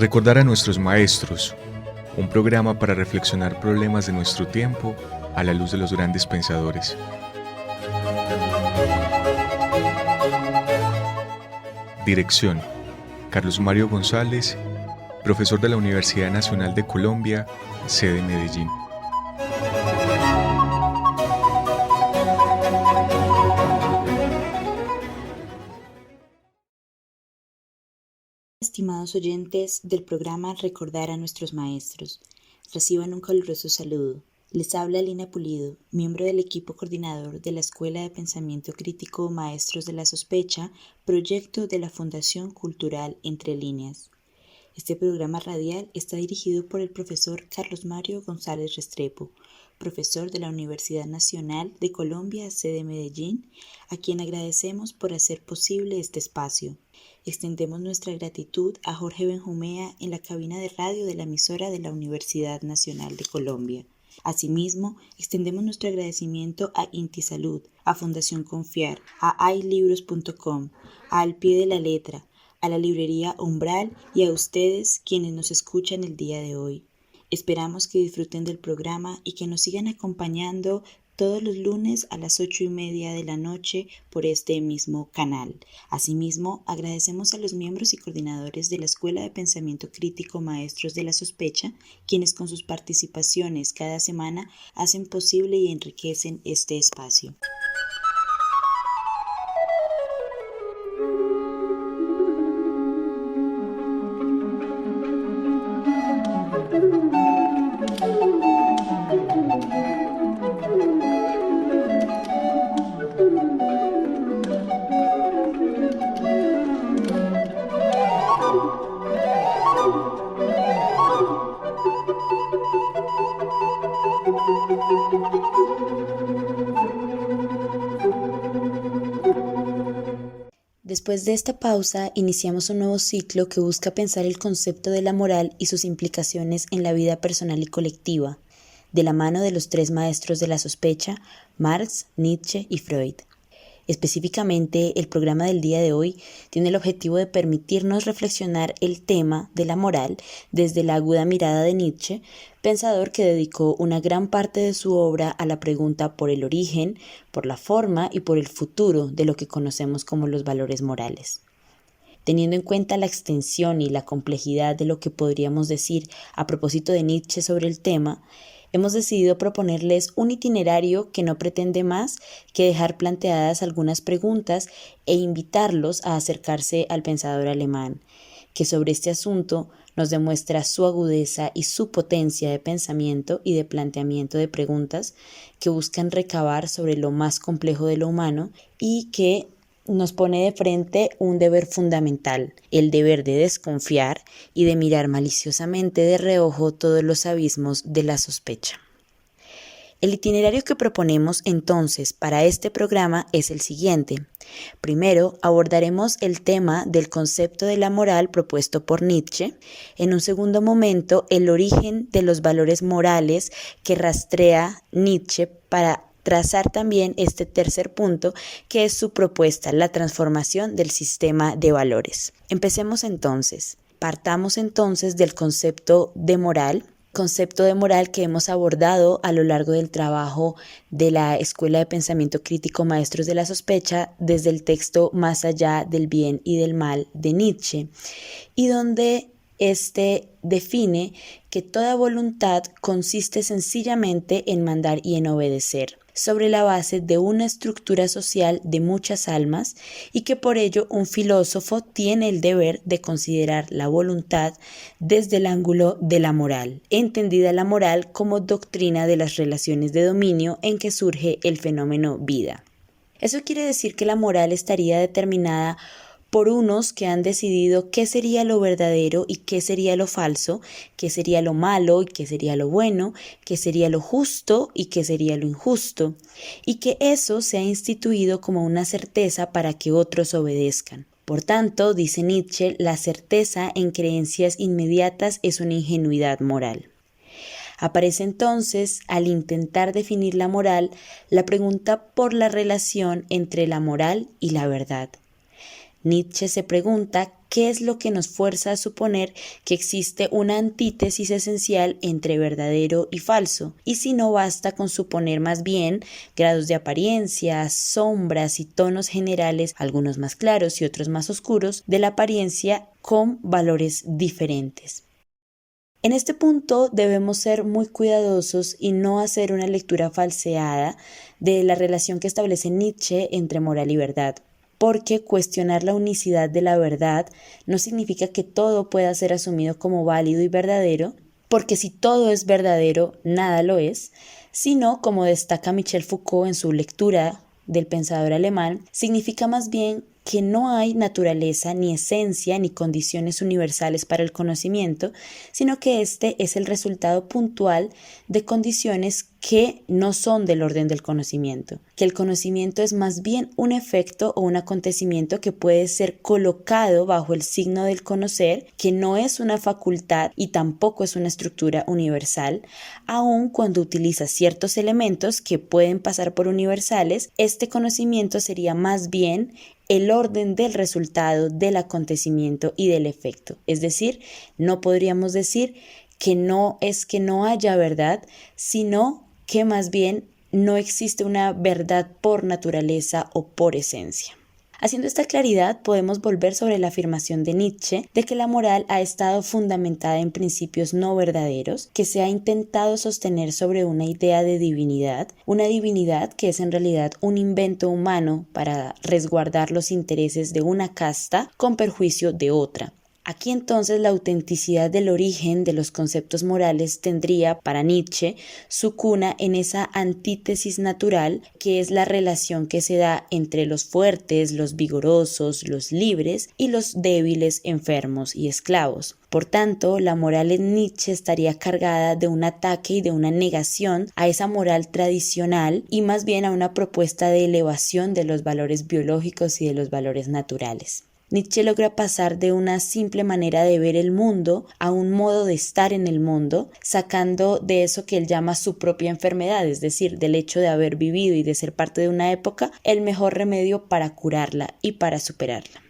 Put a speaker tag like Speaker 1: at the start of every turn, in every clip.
Speaker 1: Recordar a nuestros maestros, un programa para reflexionar problemas de nuestro tiempo a la luz de los grandes pensadores. Dirección: Carlos Mario González, profesor de la Universidad Nacional de Colombia, sede Medellín.
Speaker 2: Estimados oyentes del programa Recordar a nuestros maestros, reciban un caluroso saludo. Les habla Lina Pulido, miembro del equipo coordinador de la Escuela de Pensamiento Crítico Maestros de la Sospecha, proyecto de la Fundación Cultural Entre Líneas. Este programa radial está dirigido por el profesor Carlos Mario González Restrepo, profesor de la Universidad Nacional de Colombia, sede Medellín, a quien agradecemos por hacer posible este espacio. Extendemos nuestra gratitud a Jorge Benjumea en la cabina de radio de la emisora de la Universidad Nacional de Colombia. Asimismo, extendemos nuestro agradecimiento a Inti Salud, a Fundación Confiar, a iLibros.com, a Al Pie de la Letra, a la librería Umbral y a ustedes quienes nos escuchan el día de hoy. Esperamos que disfruten del programa y que nos sigan acompañando todos los lunes a las 8:30 de la noche por este mismo canal. Asimismo, agradecemos a los miembros y coordinadores de la Escuela de Pensamiento Crítico Maestros de la Sospecha, quienes con sus participaciones cada semana hacen posible y enriquecen este espacio. Después de esta pausa, iniciamos un nuevo ciclo que busca pensar el concepto de la moral y sus implicaciones en la vida personal y colectiva, de la mano de los tres maestros de la sospecha, Marx, Nietzsche y Freud. Específicamente, el programa del día de hoy tiene el objetivo de permitirnos reflexionar el tema de la moral desde la aguda mirada de Nietzsche, pensador que dedicó una gran parte de su obra a la pregunta por el origen, por la forma y por el futuro de lo que conocemos como los valores morales. Teniendo en cuenta la extensión y la complejidad de lo que podríamos decir a propósito de Nietzsche sobre el tema, hemos decidido proponerles un itinerario que no pretende más que dejar planteadas algunas preguntas e invitarlos a acercarse al pensador alemán, que sobre este asunto nos demuestra su agudeza y su potencia de pensamiento y de planteamiento de preguntas que buscan recabar sobre lo más complejo de lo humano y que nos pone de frente un deber fundamental, el deber de desconfiar y de mirar maliciosamente de reojo todos los abismos de la sospecha. El itinerario que proponemos entonces para este programa es el siguiente. Primero, abordaremos el tema del concepto de la moral propuesto por Nietzsche. En un segundo momento, el origen de los valores morales que rastrea Nietzsche para trazar también este tercer punto, que es su propuesta, la transformación del sistema de valores. Empecemos entonces. Partamos entonces del concepto de moral que hemos abordado a lo largo del trabajo de la Escuela de Pensamiento Crítico Maestros de la Sospecha desde el texto Más allá del bien y del mal de Nietzsche, y donde este define que toda voluntad consiste sencillamente en mandar y en obedecer, sobre la base de una estructura social de muchas almas, y que por ello un filósofo tiene el deber de considerar la voluntad desde el ángulo de la moral, entendida la moral como doctrina de las relaciones de dominio en que surge el fenómeno vida. Eso quiere decir que la moral estaría determinada por unos que han decidido qué sería lo verdadero y qué sería lo falso, qué sería lo malo y qué sería lo bueno, qué sería lo justo y qué sería lo injusto, y que eso se ha instituido como una certeza para que otros obedezcan. Por tanto, dice Nietzsche, la certeza en creencias inmediatas es una ingenuidad moral. Aparece entonces, al intentar definir la moral, la pregunta por la relación entre la moral y la verdad. Nietzsche se pregunta ¿qué es lo que nos fuerza a suponer que existe una antítesis esencial entre verdadero y falso? Y si no basta con suponer más bien grados de apariencia, sombras y tonos generales, algunos más claros y otros más oscuros, de la apariencia con valores diferentes. En este punto debemos ser muy cuidadosos y no hacer una lectura falseada de la relación que establece Nietzsche entre moral y verdad, porque cuestionar la unicidad de la verdad no significa que todo pueda ser asumido como válido y verdadero, porque si todo es verdadero, nada lo es, sino, como destaca Michel Foucault en su lectura del pensador alemán, significa más bien que no hay naturaleza, ni esencia, ni condiciones universales para el conocimiento, sino que este es el resultado puntual de condiciones que no son del orden del conocimiento, que el conocimiento es más bien un efecto o un acontecimiento que puede ser colocado bajo el signo del conocer, que no es una facultad y tampoco es una estructura universal, aun cuando utiliza ciertos elementos que pueden pasar por universales. Este conocimiento sería más bien el orden del resultado, del acontecimiento y del efecto. Es decir, no podríamos decir que no es que no haya verdad, sino que más bien no existe una verdad por naturaleza o por esencia. Haciendo esta claridad, podemos volver sobre la afirmación de Nietzsche de que la moral ha estado fundamentada en principios no verdaderos, que se ha intentado sostener sobre una idea de divinidad, una divinidad que es en realidad un invento humano para resguardar los intereses de una casta con perjuicio de otra. Aquí entonces la autenticidad del origen de los conceptos morales tendría para Nietzsche su cuna en esa antítesis natural que es la relación que se da entre los fuertes, los vigorosos, los libres y los débiles, enfermos y esclavos. Por tanto, la moral en Nietzsche estaría cargada de un ataque y de una negación a esa moral tradicional y más bien a una propuesta de elevación de los valores biológicos y de los valores naturales. Nietzsche logra pasar de una simple manera de ver el mundo a un modo de estar en el mundo, sacando de eso que él llama su propia enfermedad, es decir, del hecho de haber vivido y de ser parte de una época, el mejor remedio para curarla y para superarla.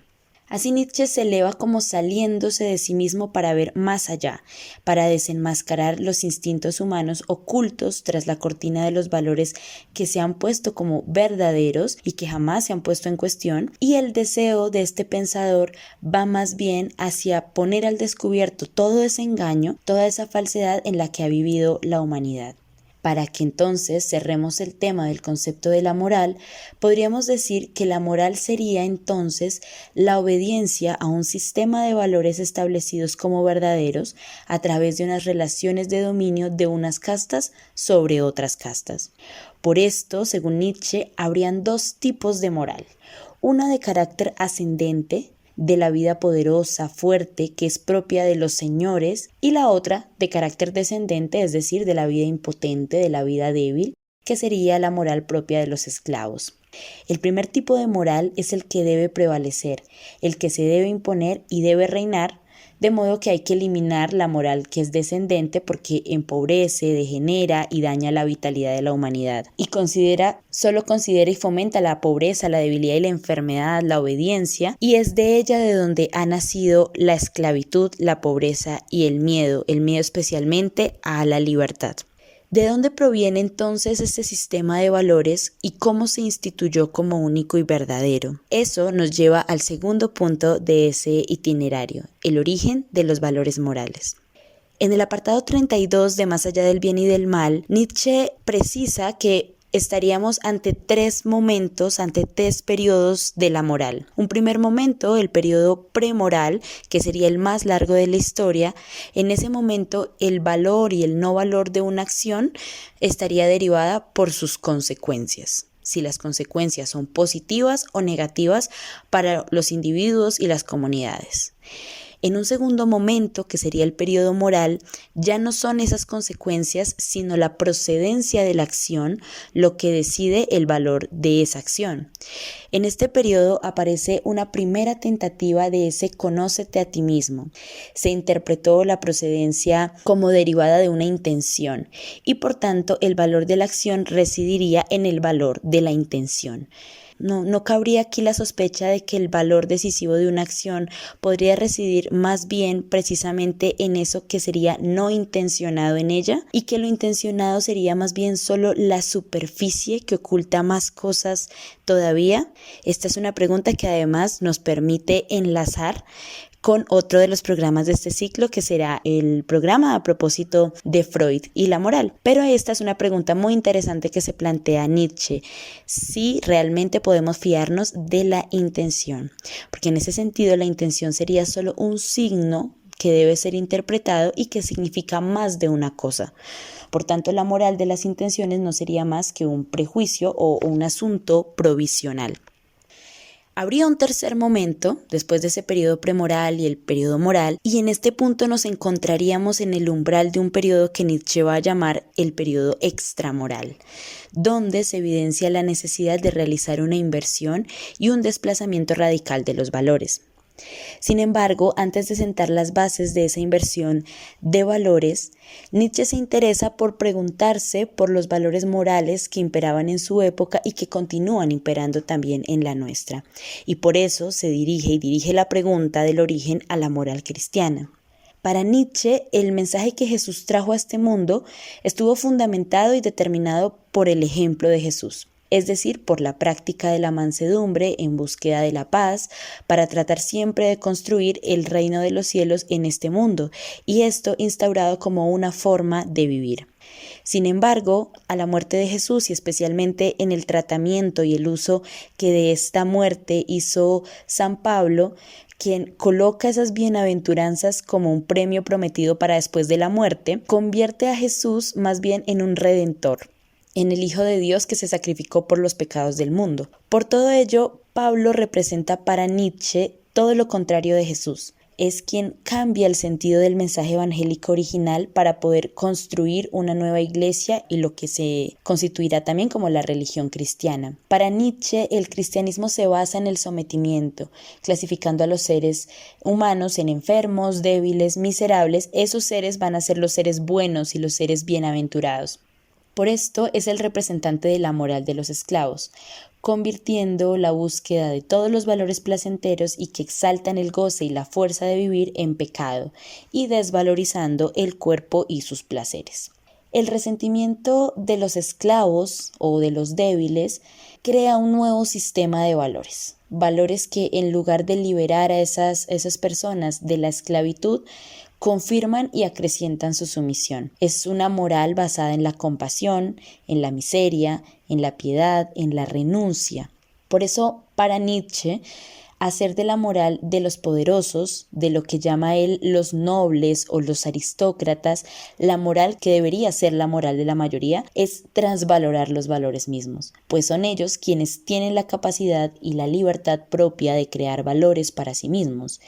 Speaker 2: Así Nietzsche se eleva como saliéndose de sí mismo para ver más allá, para desenmascarar los instintos humanos ocultos tras la cortina de los valores que se han puesto como verdaderos y que jamás se han puesto en cuestión, y el deseo de este pensador va más bien hacia poner al descubierto todo ese engaño, toda esa falsedad en la que ha vivido la humanidad. Para que entonces cerremos el tema del concepto de la moral, podríamos decir que la moral sería entonces la obediencia a un sistema de valores establecidos como verdaderos a través de unas relaciones de dominio de unas castas sobre otras castas. Por esto, según Nietzsche, habrían dos tipos de moral: una de carácter ascendente, de la vida poderosa, fuerte, que es propia de los señores, y la otra de carácter descendente, es decir, de la vida impotente, de la vida débil, que sería la moral propia de los esclavos. El primer tipo de moral es el que debe prevalecer, el que se debe imponer y debe reinar, de modo que hay que eliminar la moral que es descendente porque empobrece, degenera y daña la vitalidad de la humanidad. Y solo considera y fomenta la pobreza, la debilidad y la enfermedad, la obediencia, y es de ella de donde ha nacido la esclavitud, la pobreza y el miedo especialmente a la libertad. ¿De dónde proviene entonces este sistema de valores y cómo se instituyó como único y verdadero? Eso nos lleva al segundo punto de ese itinerario, el origen de los valores morales. En el apartado 32 de Más allá del bien y del mal, Nietzsche precisa que estaríamos ante tres momentos, ante tres periodos de la moral. Un primer momento, el periodo premoral, que sería el más largo de la historia. En ese momento, el valor y el no valor de una acción estaría derivada por sus consecuencias. Si las consecuencias son positivas o negativas para los individuos y las comunidades. En un segundo momento, que sería el periodo moral, ya no son esas consecuencias, sino la procedencia de la acción lo que decide el valor de esa acción. En este periodo aparece una primera tentativa de ese conócete a ti mismo. Se interpretó la procedencia como derivada de una intención y por tanto el valor de la acción residiría en el valor de la intención. No cabría aquí la sospecha de que el valor decisivo de una acción podría residir más bien precisamente en eso que sería no intencionado en ella, y que lo intencionado sería más bien solo la superficie que oculta más cosas todavía. Esta es una pregunta que además nos permite enlazar con otro de los programas de este ciclo, que será el programa a propósito de Freud y la moral. Pero esta es una pregunta muy interesante que se plantea Nietzsche: si realmente podemos fiarnos de la intención, porque en ese sentido la intención sería solo un signo que debe ser interpretado y que significa más de una cosa. Por tanto, la moral de las intenciones no sería más que un prejuicio o un asunto provisional. Habría un tercer momento, después de ese periodo premoral y el periodo moral, y en este punto nos encontraríamos en el umbral de un periodo que Nietzsche va a llamar el periodo extramoral, donde se evidencia la necesidad de realizar una inversión y un desplazamiento radical de los valores. Sin embargo, antes de sentar las bases de esa inversión de valores, Nietzsche se interesa por preguntarse por los valores morales que imperaban en su época y que continúan imperando también en la nuestra. Y por eso se dirige la pregunta del origen a la moral cristiana. Para Nietzsche, el mensaje que Jesús trajo a este mundo estuvo fundamentado y determinado por el ejemplo de Jesús, es decir, por la práctica de la mansedumbre en búsqueda de la paz, para tratar siempre de construir el reino de los cielos en este mundo, y esto instaurado como una forma de vivir. Sin embargo, a la muerte de Jesús, y especialmente en el tratamiento y el uso que de esta muerte hizo San Pablo, quien coloca esas bienaventuranzas como un premio prometido para después de la muerte, convierte a Jesús más bien en un redentor, en el Hijo de Dios que se sacrificó por los pecados del mundo. Por todo ello, Pablo representa para Nietzsche todo lo contrario de Jesús. Es quien cambia el sentido del mensaje evangélico original para poder construir una nueva iglesia y lo que se constituirá también como la religión cristiana. Para Nietzsche, el cristianismo se basa en el sometimiento, clasificando a los seres humanos en enfermos, débiles, miserables. Esos seres van a ser los seres buenos y los seres bienaventurados. Por esto es el representante de la moral de los esclavos, convirtiendo la búsqueda de todos los valores placenteros y que exaltan el goce y la fuerza de vivir en pecado, y desvalorizando el cuerpo y sus placeres. El resentimiento de los esclavos o de los débiles crea un nuevo sistema de valores. Valores que, en lugar de liberar a esas personas de la esclavitud, confirman y acrecientan su sumisión. Es una moral basada en la compasión, en la miseria, en la piedad, en la renuncia. Por eso, para Nietzsche, hacer de la moral de los poderosos, de lo que llama él los nobles o los aristócratas, la moral que debería ser la moral de la mayoría, es transvalorar los valores mismos, pues son ellos quienes tienen la capacidad y la libertad propia de crear valores para sí mismos,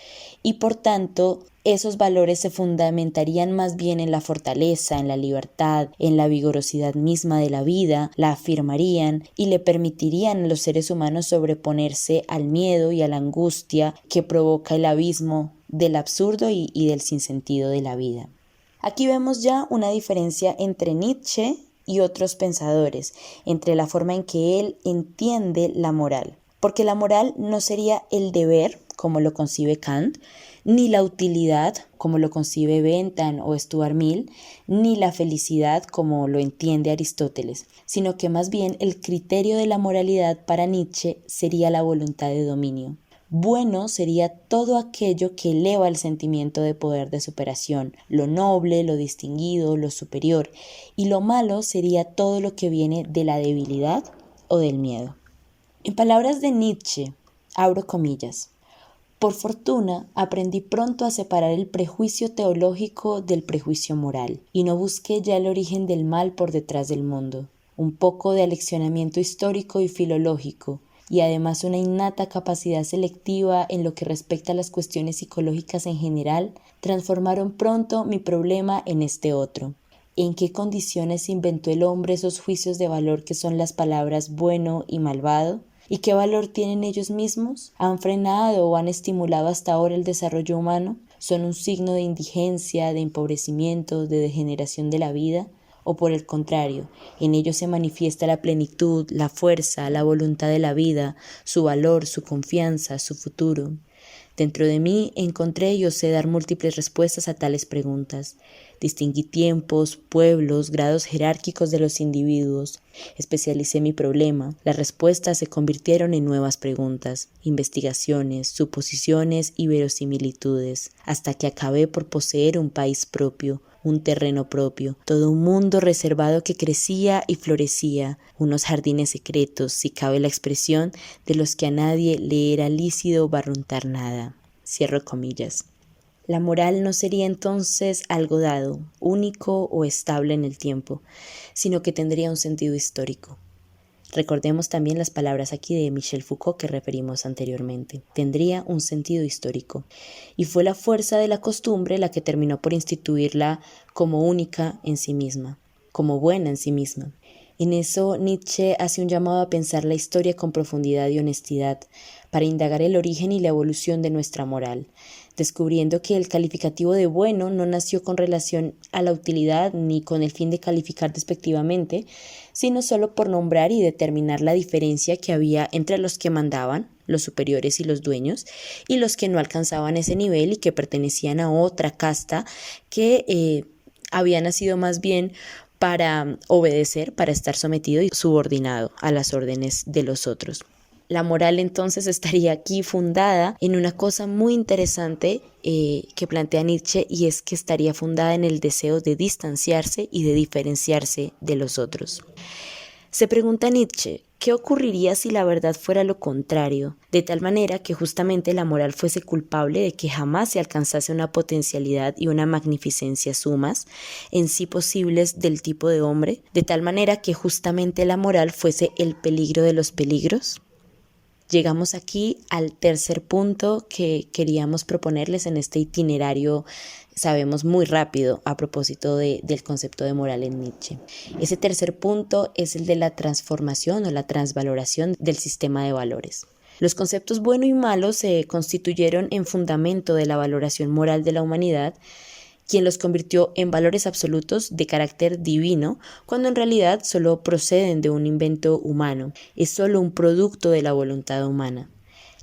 Speaker 2: y por tanto esos valores se fundamentarían más bien en la fortaleza, en la libertad, en la vigorosidad misma de la vida, la afirmarían y le permitirían a los seres humanos sobreponerse al miedo y a la angustia que provoca el abismo del absurdo y del sinsentido de la vida. Aquí vemos ya una diferencia entre Nietzsche y otros pensadores, entre la forma en que él entiende la moral, porque la moral no sería el deber, como lo concibe Kant, ni la utilidad, como lo concibe Bentham o Stuart Mill, ni la felicidad, como lo entiende Aristóteles, sino que más bien el criterio de la moralidad para Nietzsche sería la voluntad de dominio. Bueno sería todo aquello que eleva el sentimiento de poder de superación, lo noble, lo distinguido, lo superior, y lo malo sería todo lo que viene de la debilidad o del miedo. En palabras de Nietzsche, abro comillas: por fortuna, aprendí pronto a separar el prejuicio teológico del prejuicio moral, y no busqué ya el origen del mal por detrás del mundo. Un poco de aleccionamiento histórico y filológico, y además una innata capacidad selectiva en lo que respecta a las cuestiones psicológicas en general, transformaron pronto mi problema en este otro. ¿En qué condiciones inventó el hombre esos juicios de valor que son las palabras bueno y malvado? ¿Y qué valor tienen ellos mismos? ¿Han frenado o han estimulado hasta ahora el desarrollo humano? ¿Son un signo de indigencia, de empobrecimiento, de degeneración de la vida? ¿O por el contrario, en ellos se manifiesta la plenitud, la fuerza, la voluntad de la vida, su valor, su confianza, su futuro? Dentro de mí encontré y osé dar múltiples respuestas a tales preguntas. Distinguí tiempos, pueblos, grados jerárquicos de los individuos. Especialicé mi problema. Las respuestas se convirtieron en nuevas preguntas, investigaciones, suposiciones y verosimilitudes, hasta que acabé por poseer un país propio, un terreno propio, todo un mundo reservado que crecía y florecía, unos jardines secretos, si cabe la expresión, de los que a nadie le era lícito barruntar nada. Cierro comillas. La moral no sería entonces algo dado, único o estable en el tiempo, sino que tendría un sentido histórico. Recordemos también las palabras aquí de Michel Foucault que referimos anteriormente. Tendría un sentido histórico. Y fue la fuerza de la costumbre la que terminó por instituirla como única en sí misma, como buena en sí misma. En eso Nietzsche hace un llamado a pensar la historia con profundidad y honestidad, para indagar el origen y la evolución de nuestra moral, descubriendo que el calificativo de bueno no nació con relación a la utilidad ni con el fin de calificar despectivamente, sino solo por nombrar y determinar la diferencia que había entre los que mandaban, los superiores y los dueños, y los que no alcanzaban ese nivel y que pertenecían a otra casta que había nacido más bien para obedecer, para estar sometido y subordinado a las órdenes de los otros. La moral entonces estaría aquí fundada en una cosa muy interesante que plantea Nietzsche, y es que estaría fundada en el deseo de distanciarse y de diferenciarse de los otros. Se pregunta Nietzsche, ¿qué ocurriría si la verdad fuera lo contrario? De tal manera que justamente la moral fuese culpable de que jamás se alcanzase una potencialidad y una magnificencia sumas en sí posibles del tipo de hombre, de tal manera que justamente la moral fuese el peligro de los peligros. Llegamos aquí al tercer punto que queríamos proponerles en este itinerario, sabemos muy rápido a propósito del concepto de moral en Nietzsche. Ese tercer punto es el de la transformación o la transvaloración del sistema de valores. Los conceptos bueno y malo se constituyeron en fundamento de la valoración moral de la humanidad, quien los convirtió en valores absolutos de carácter divino, cuando en realidad solo proceden de un invento humano, es solo un producto de la voluntad humana.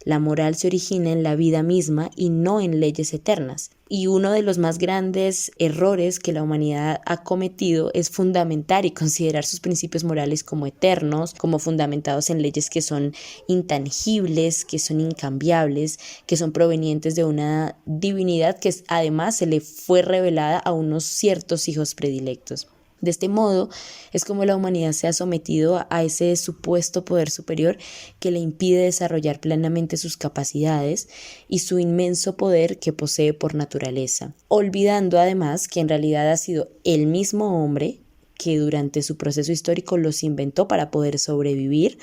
Speaker 2: La moral se origina en la vida misma y no en leyes eternas. Y uno de los más grandes errores que la humanidad ha cometido es fundamentar y considerar sus principios morales como eternos, como fundamentados en leyes que son intangibles, que son incambiables, que son provenientes de una divinidad que además se le fue revelada a unos ciertos hijos predilectos. De este modo es como la humanidad se ha sometido a ese supuesto poder superior que le impide desarrollar plenamente sus capacidades y su inmenso poder que posee por naturaleza, olvidando además que en realidad ha sido el mismo hombre que durante su proceso histórico los inventó para poder sobrevivir,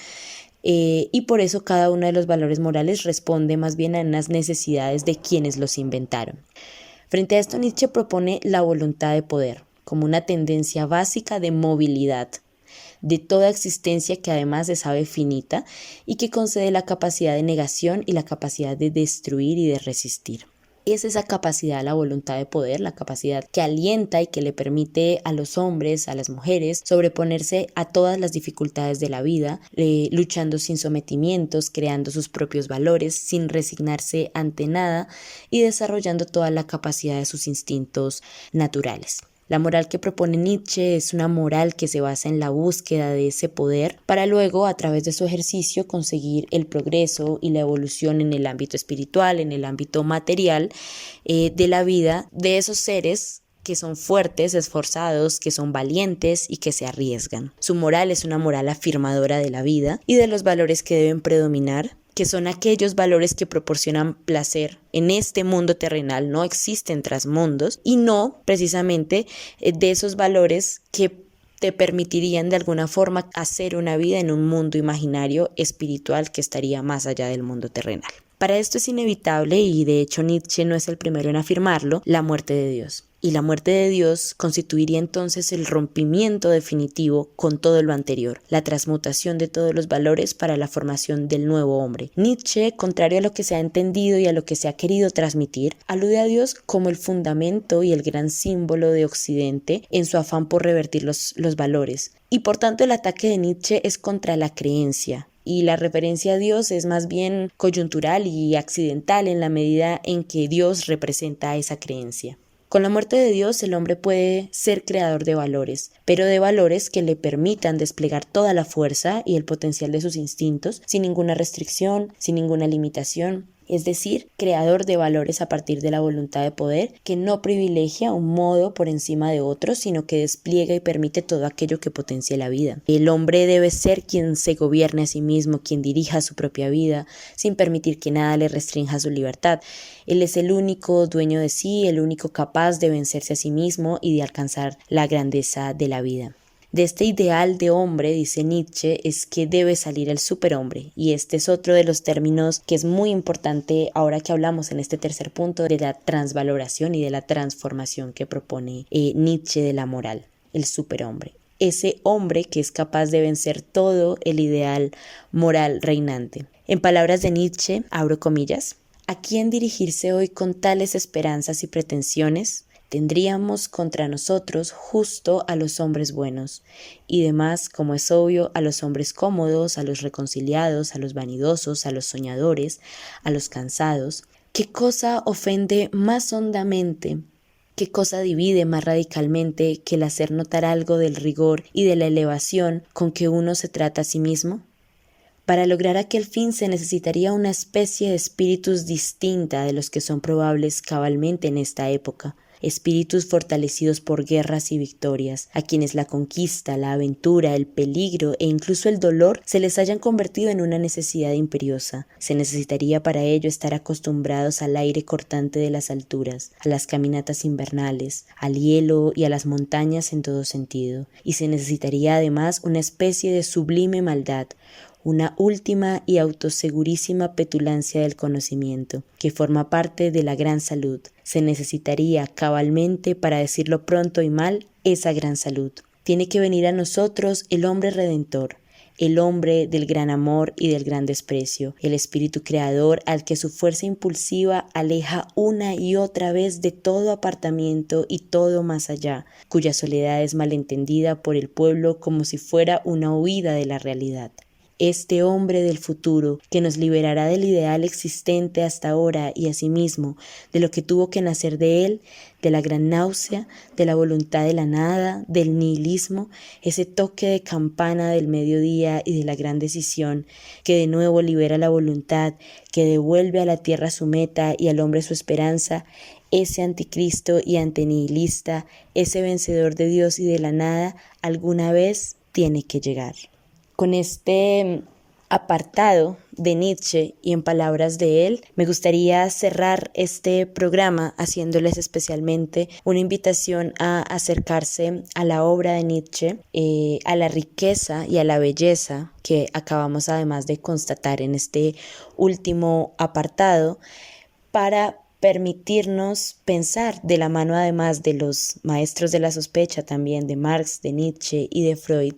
Speaker 2: y por eso cada uno de los valores morales responde más bien a unas necesidades de quienes los inventaron. Frente a esto, Nietzsche propone la voluntad de poder como una tendencia básica de movilidad de toda existencia que además se sabe finita y que concede la capacidad de negación y la capacidad de destruir y de resistir. Es esa capacidad, la voluntad de poder, la capacidad que alienta y que le permite a los hombres, a las mujeres, sobreponerse a todas las dificultades de la vida, luchando sin sometimientos, creando sus propios valores, sin resignarse ante nada y desarrollando toda la capacidad de sus instintos naturales. La moral que propone Nietzsche es una moral que se basa en la búsqueda de ese poder para luego, a través de su ejercicio, conseguir el progreso y la evolución en el ámbito espiritual, en el ámbito material de la vida de esos seres que son fuertes, esforzados, que son valientes y que se arriesgan. Su moral es una moral afirmadora de la vida y de los valores que deben predominar, que son aquellos valores que proporcionan placer en este mundo terrenal, no existen trasmundos, y no precisamente de esos valores que te permitirían de alguna forma hacer una vida en un mundo imaginario espiritual que estaría más allá del mundo terrenal. Para esto es inevitable, y de hecho Nietzsche no es el primero en afirmarlo, la muerte de Dios. Y la muerte de Dios constituiría entonces el rompimiento definitivo con todo lo anterior, la transmutación de todos los valores para la formación del nuevo hombre. Nietzsche, contrario a lo que se ha entendido y a lo que se ha querido transmitir, alude a Dios como el fundamento y el gran símbolo de Occidente en su afán por revertir los valores. Y por tanto el ataque de Nietzsche es contra la creencia. Y la referencia a Dios es más bien coyuntural y accidental en la medida en que Dios representa esa creencia. Con la muerte de Dios el hombre puede ser creador de valores, pero de valores que le permitan desplegar toda la fuerza y el potencial de sus instintos sin ninguna restricción, sin ninguna limitación. Es decir, creador de valores a partir de la voluntad de poder que no privilegia un modo por encima de otro, sino que despliega y permite todo aquello que potencie la vida. El hombre debe ser quien se gobierne a sí mismo, quien dirija su propia vida, sin permitir que nada le restrinja su libertad. Él es el único dueño de sí, el único capaz de vencerse a sí mismo y de alcanzar la grandeza de la vida. De este ideal de hombre, dice Nietzsche, es que debe salir el superhombre, y este es otro de los términos que es muy importante ahora que hablamos en este tercer punto de la transvaloración y de la transformación que propone Nietzsche de la moral, el superhombre. Ese hombre que es capaz de vencer todo el ideal moral reinante. En palabras de Nietzsche, abro comillas, ¿a quién dirigirse hoy con tales esperanzas y pretensiones? Tendríamos contra nosotros justo a los hombres buenos, y demás, como es obvio, a los hombres cómodos, a los reconciliados, a los vanidosos, a los soñadores, a los cansados. ¿Qué cosa ofende más hondamente? ¿Qué cosa divide más radicalmente que el hacer notar algo del rigor y de la elevación con que uno se trata a sí mismo? Para lograr aquel fin se necesitaría una especie de espíritus distinta de los que son probables cabalmente en esta época. Espíritus fortalecidos por guerras y victorias, a quienes la conquista, la aventura, el peligro e incluso el dolor se les hayan convertido en una necesidad imperiosa. Se necesitaría para ello estar acostumbrados al aire cortante de las alturas, a las caminatas invernales, al hielo y a las montañas en todo sentido. Y se necesitaría además una especie de sublime maldad, una última y autosegurísima petulancia del conocimiento, que forma parte de la gran salud. Se necesitaría cabalmente, para decirlo pronto y mal, esa gran salud. Tiene que venir a nosotros el hombre redentor, el hombre del gran amor y del gran desprecio, el espíritu creador al que su fuerza impulsiva aleja una y otra vez de todo apartamiento y todo más allá, cuya soledad es malentendida por el pueblo como si fuera una huida de la realidad. Este hombre del futuro, que nos liberará del ideal existente hasta ahora y asimismo de lo que tuvo que nacer de él, de la gran náusea, de la voluntad de la nada, del nihilismo, ese toque de campana del mediodía y de la gran decisión, que de nuevo libera la voluntad, que devuelve a la tierra su meta y al hombre su esperanza, ese anticristo y antinihilista, ese vencedor de Dios y de la nada, alguna vez tiene que llegar. Con este apartado de Nietzsche y en palabras de él, me gustaría cerrar este programa haciéndoles especialmente una invitación a acercarse a la obra de Nietzsche, a la riqueza y a la belleza que acabamos además de constatar en este último apartado, para permitirnos pensar de la mano además de los maestros de la sospecha también, de Marx, de Nietzsche y de Freud,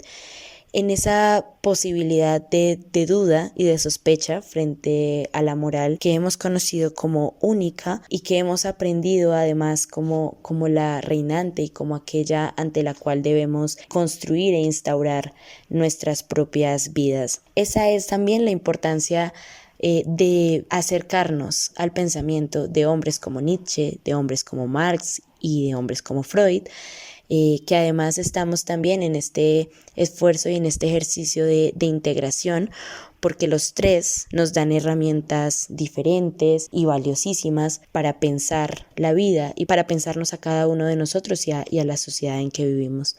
Speaker 2: en esa posibilidad de duda y de sospecha frente a la moral que hemos conocido como única y que hemos aprendido además como la reinante y como aquella ante la cual debemos construir e instaurar nuestras propias vidas. Esa es también la importancia de acercarnos al pensamiento de hombres como Nietzsche, de hombres como Marx y de hombres como Freud, que además estamos también en este esfuerzo y en este ejercicio de integración, porque los tres nos dan herramientas diferentes y valiosísimas para pensar la vida y para pensarnos a cada uno de nosotros y a la sociedad en que vivimos.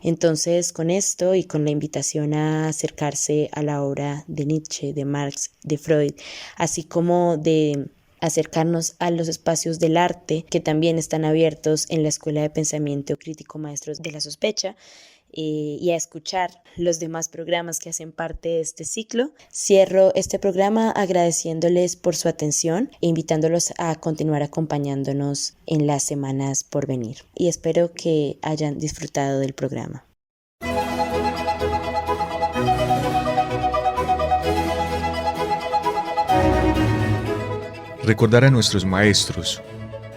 Speaker 2: Entonces, con esto y con la invitación a acercarse a la obra de Nietzsche, de Marx, de Freud, así como de acercarnos a los espacios del arte que también están abiertos en la Escuela de Pensamiento Crítico Maestros de la Sospecha, y a escuchar los demás programas que hacen parte de este ciclo. Cierro este programa agradeciéndoles por su atención e invitándolos a continuar acompañándonos en las semanas por venir. Y espero que hayan disfrutado del programa.
Speaker 1: Recordar a nuestros maestros,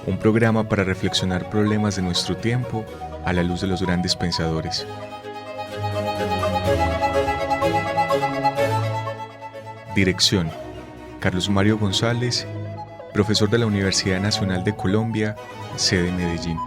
Speaker 1: un programa para reflexionar problemas de nuestro tiempo a la luz de los grandes pensadores. Dirección: Carlos Mario González, profesor de la Universidad Nacional de Colombia, sede Medellín.